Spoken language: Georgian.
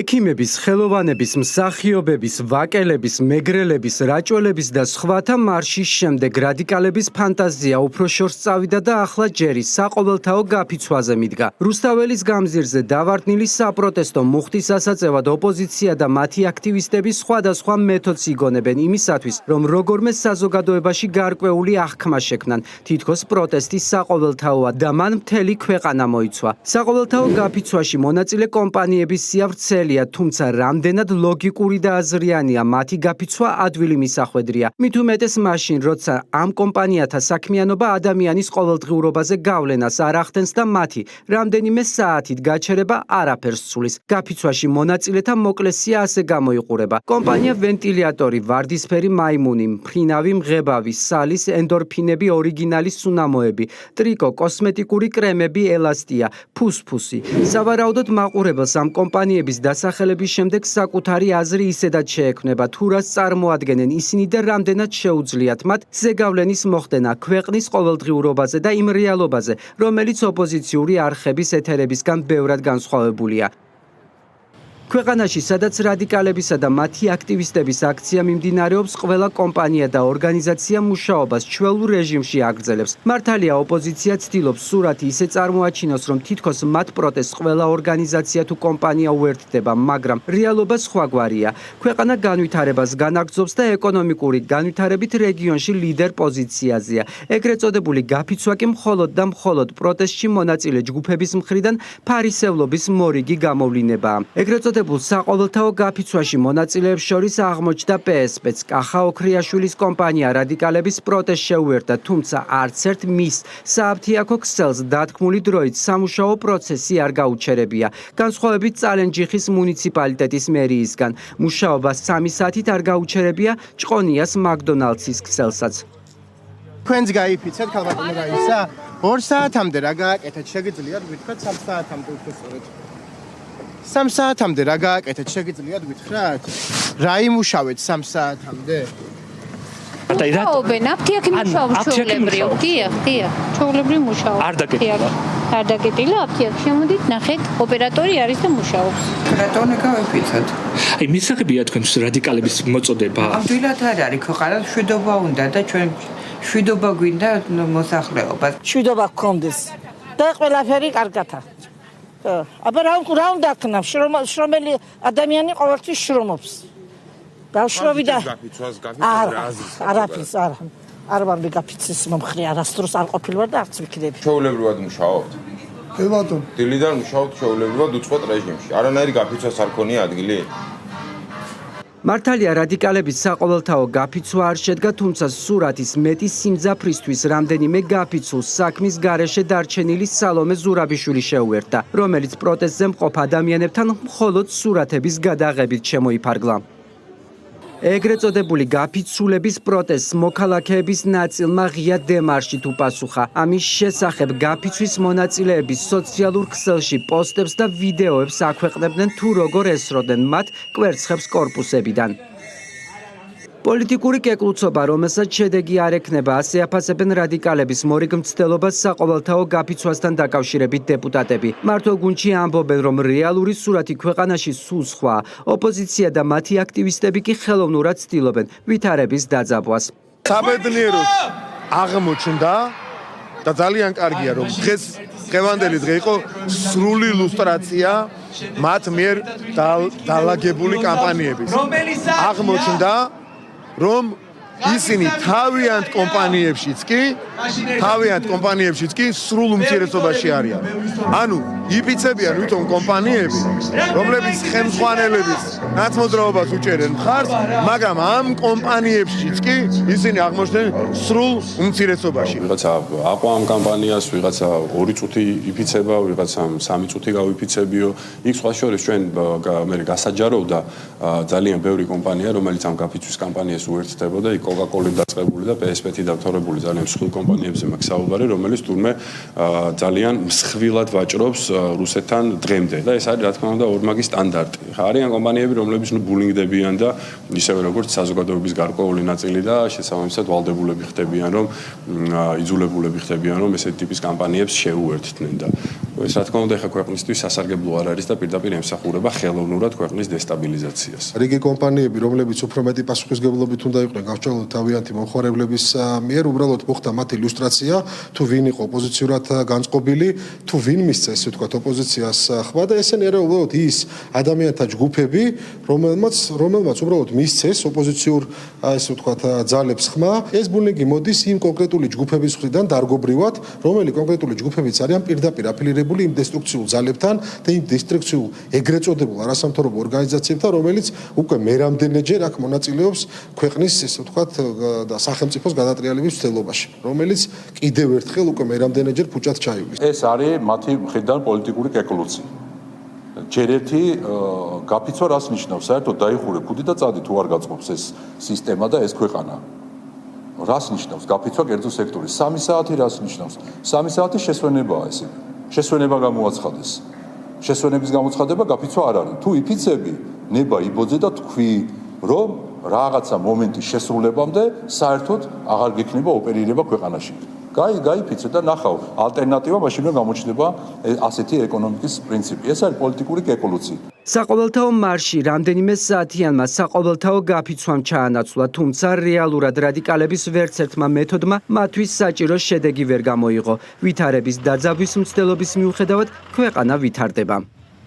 ექიმების, ხელოვანების, მსახიობების, ვაკელების, მეგრელების, რაჭველების და სხვათა მარშის შემდეგ რადიკალების ფანტაზია უფრო შორს წავიდა და ახლა ჯერი საყოველთაო გაფიცვაზე მიდგა. რუსთაველის გამზირზე დავარდნილი საპროტესტო მუხტის ასაწევად ოპოზიცია და მათი აქტივისტები სხვადასხვა მეთოდს იგონებენ იმისათვის, რომ როგორმე საზოგადოებაში გარკვეული აღქმა შექმნან. თითქოს პროტესტი საყოველთაოა და მან მთელი ქვეყანა მოიცვა. საყოველთაო გაფიცვაში მონაწილე კომპანიების სიავრცე თუმცა რამდენად ლოგიკური და აზრიანია მათი გაფიცვა ადვილი მისახვედრია. მით უმეტეს მაშინ, როცა ამ კომპანიათა საქმიანობა ადამიანის ყოველდღიურობაზე გავლენას არ ახდენს და მათი რამდენიმე საათით გაჩერება არაფერს ცulis. გაფიცვაში მონაწილეთა მოკლესია ასე გამოიყურება. კომპანია ვენტილატორი, ვარდისფერი მაიმუნი, მფრინავი მღებავი, სალის ენდორფინები, ორიგინალი სუნამოები, ტრიკო, კოსმეტიკური კრემები, ელასტია, ფუსფუსი. სავარაუდოდ მაყურებელს ამ კომპანიების დასახელების შემდეგ საკუთარი აზრი ისედაც შეექმნება, თუ რას წარმოადგენენ ისინი და რამდენად შეუძლიათ მათ ზეგავლენის მოხდენა ქვეყნის ყოველდღიურობაზე და იმ რეალობაზე, რომელიც ოპოზიციური არხების ეთერებისგან ბევრად განსხვავებულია. ქვეყანაში, სადაც რადიკალებისა და მათი აქტივისტების აქცია მიმდინარეობს, ყველა კომპანია და ორგანიზაცია მუშაობას ჩვეულ რეჟიმში აგრძელებს. მართალია, ოპოზიცია ცდილობს სურათი ისე წარმოაჩინოს, რომ თითქოს მათ პროტესტს ყველა ორგანიზაცია თუ კომპანია უერთდება, მაგრამ რეალობა სხვაგვარია. ქვეყანა განვითარებას განაგრძობს და ეკონომიკური განვითარებით რეგიონში ლიდერ პოზიციაზეა. ეგრეთ წოდებული გაფიცვა კი მხოლოდ და მხოლოდ პროტესტში მონაწილე ჯგუფების მხრიდან ფარისევლობის მორიგი გამოვლინებაა. ეგრეთ საყოველთაო გაფიცვაში მონაწილეებს შორის აღმოჩნდა PSP-ც. კახა ოქრიაშვილის კომპანია რადიკალების პროტესტს შეუერთდა, თუმცა არც ერთ მის სააფთიაქო ქსელს დათქმული დროით სამუშაო პროცესი არ გაუჩერებია. განსხვავებით წალენჯიხის მუნიციპალიტეტის მერიისგან, მუშაობა 3 საათით არ გაუჩერებია ჭყონიას მაკდონალდსის ქსელსაც. თქვენც გაიფიცეთ, ქალბატონო გაისა? 2 საათამდე რა გააკეთეთ, შეგიძლიათ გითხრათ 3 საათამდე უფრო სწორედ. 3 საათამდე რა გააკეთეთ, შეგიძლიათ გითხრათ? რა იმუშავეთ 3 საათამდე? მუშაობენ, აფთიაქი მუშაობს ჩვეულებრივ. დიახ, ჩვეულებრივ მუშაობს. არ დაგეკილა. არ დაგეკილა, აფთიაქი შემოდით, ნახეთ, ოპერატორი არის და მუშაობს. რატომ გავიფიცოთ? აი, მისაღებია თქვენს რადიკალების მოწოდება? ამდილად არ არის, ქვეყანას მშვიდობა უნდა და ჩვენ მშვიდობა გვინდა მოსახლეობა. მშვიდობა გქონდეს და ყველაფერი კარგათა. აბა რა უნდა ქნავს, შრომელი ადამიანი ყოველთვის შრომობს. ბავშვები და არაფერს არ ვარ მეგაფიცის მომხრე, არასდროს არ ყოფილვარ და არც ვიქნები. ჩვეულებრივად მუშაობთ? კი ბატონო. დილიდან მუშაობთ ჩვეულებრივად უწყვეტ რეჟიმში. არანაირი გაფიცვას არ ქონია ადგილი? მართალია, რადიკალების საყოველთაო გაფიცვა არ შედგა, თუმცა სურათის მეტი სიმძაფრისთვის რამდენიმე გაფიცვას საქმის გარეშე დარჩენილი სალომე ზურაბიშვილი შეუერთდა, რომელიც პროტესტზე მყოფ ადამიანებთან მხოლოდ სურათების გადაღებით შემოიფარგლა. ეგრეთ წოდებული გაფიცულების პროტესტს მოქალაქეების ნაწილმა ღია დემარშით უპასუხა. ამის შესახებ გაფიცვის მონაწილეების სოციალურ ქსელში პოსტებს და ვიდეოებს აქვეყნებდნენ თუ როგორ ესროდნენ მათ კვერცხებს კორპუსებიდან. პოლიტიკური კეკლუცობა, რომელსაც შედეგი არ ექნება, ასე აფასებენ რადიკალების მორიგ მცდელობას საყოველთაო გაფიცვასთან დაკავშირებით დეპუტატები. მართო გუნდში ამბობენ, რომ რეალური სურათი ქვეყანაში სულ სხვა. ოპოზიცია და მათი აქტივისტები კი ხელოვნურად ცდილობენ ვითარების დაძაბვას. საბედნიეროდ აღმოჩნდა და ძალიან კარგია, რომ დღევანდელი დღე იყო სრული ილუსტრაცია მათ მიერ დალაგებული კამპანიების. აღმოჩნდა რომ ისინი თავიანთ კომპანიებშიც კი სრულ უმცირესობაში არიან. ანუ იფიცებიან ვითომ კომპანიები, რომლებიც ხელმძღვანელების ნაცმოძრაობას უჭერენ მხარს, მაგრამ ამ კომპანიებშიც კი ისინი აღმოჩნდნენ სრულ უმცირესობაში. ვიღაცა აყვამ კამპანიას, ვიღაცა 2 წუთი იფიცება, ვიღაცამ 3 წუთი გავიფიცებიო. იქ სხვა შორის ჩვენ მე გასაჯაროვდა ძალიან ბევრი კომპანია, რომელიც ამ გაფიცვის კამპანიას უერთდებოდა. იქ Coca-Cola დაწყებული და PSP-ი დავთორებული ძალიან მსხვილ კომპანიებზე მაქვს საუბარი, რომელიც თურმე ძალიან მსხვილად ვაჭრობს რუსეთთან დღემდე და ეს არის რა თქმა უნდა ორმაგი სტანდარტი. არიან კომპანიები, რომლებიც ბულინგდებიან და ისევე როგორც საზოგადოების გარკვეული ნაწილი და შესაბამისად ვალდებულები ხდებიან, რომ იძულებულები ხდებიან, რომ ესეთი ტიპის კამპანიებს შეუერთდნენ და ეს რა თქმა უნდა ხა ქვეყნისთვის სასარგებლო არ არის და პირდაპირ ემსახურება ხელოვნურად ქვეყნის დესტაბილიზაციას. რიგი კომპანიები, რომლებიც უფრო მეტი პასუხისგებლობით უნდა იყვნენ გავჭრილოთ თავიანთი მომხმარებლების მიერ, უბრალოდ მოხდა მათი ილუსტრაცია, თუ ვინ იყო ოპოზიციურად განწყობილი, თუ ვინ მისცა ესე ვთქვათ ოპოზიციას ხმა და ესენი არა უბრალოდ ის ადამიანთა ჯგუფები, რომელმაც უბრალოდ მისცეს ოპოზიციურ ესე ვთქვათ ძალებს ხმა, ეს ბუნიგი მოდის იმ კონკრეტული ჯგუფების მხრიდან დარგობრივად, რომელი კონკრეტული ჯგუფებიც არიან პირდაპირ აფილირებული იმ დესტრუქციულ ძალებთან და იმ დესტრუქციულ ეგრეთ წოდებულ არასამთავრობო ორგანიზაციებთან, რომელიც უკვე მერამდენეჯერ აქ მონაწილეობს ქვეყნის ესე ვთქვათ და სახელმწიფოს გადატრიალების მცდელობაში, რომელიც კიდევ ერთხელ უკვე მერამდენეჯერ ფუჭად ჩაივლის. ეს არის მათი მხრიდან პოლიტიკური კეკლუცი. ჯერ ერთი გაფიცვა რას ნიშნავს? საერთოდ დაიხურე ქუდი და წადი თუ არ გაწყობს ეს სისტემა და ეს ქვეყანა. რას ნიშნავს გაფიცვა კერძო სექტორის? 3 საათი რას ნიშნავს? 3 საათი შესვენებაა ესე. შესვენება გამოაცხადეს. შესვენების გამოცხადება გაფიცვა არ არის. თუ იფიცები, ნება იბოძე და თქვი, რომ რაღაცა მომენტის შესრულებამდე საერთოდ აღარ გექნება ოპერირება ქვეყანაში. გაიფიცე და ნახავ, ალტერნატივა მაშინ რომ გამოჩნდება ასეთი ეკონომიკის პრინციპი. ეს არის პოლიტიკური კეკლუცი. საყოველთაო მარში რამდენიმე საათიანმა საყოველთაო გაფიცვამ ჩაანაცვლა, თუმცა რეალურად რადიკალების ვერც ერთმა მეთოდმა მათთვის საჭირო შედეგი ვერ გამოიღო. ვითარების დაძაბვის მცდელობის მიუხედავად ქვეყანა ვითარდება.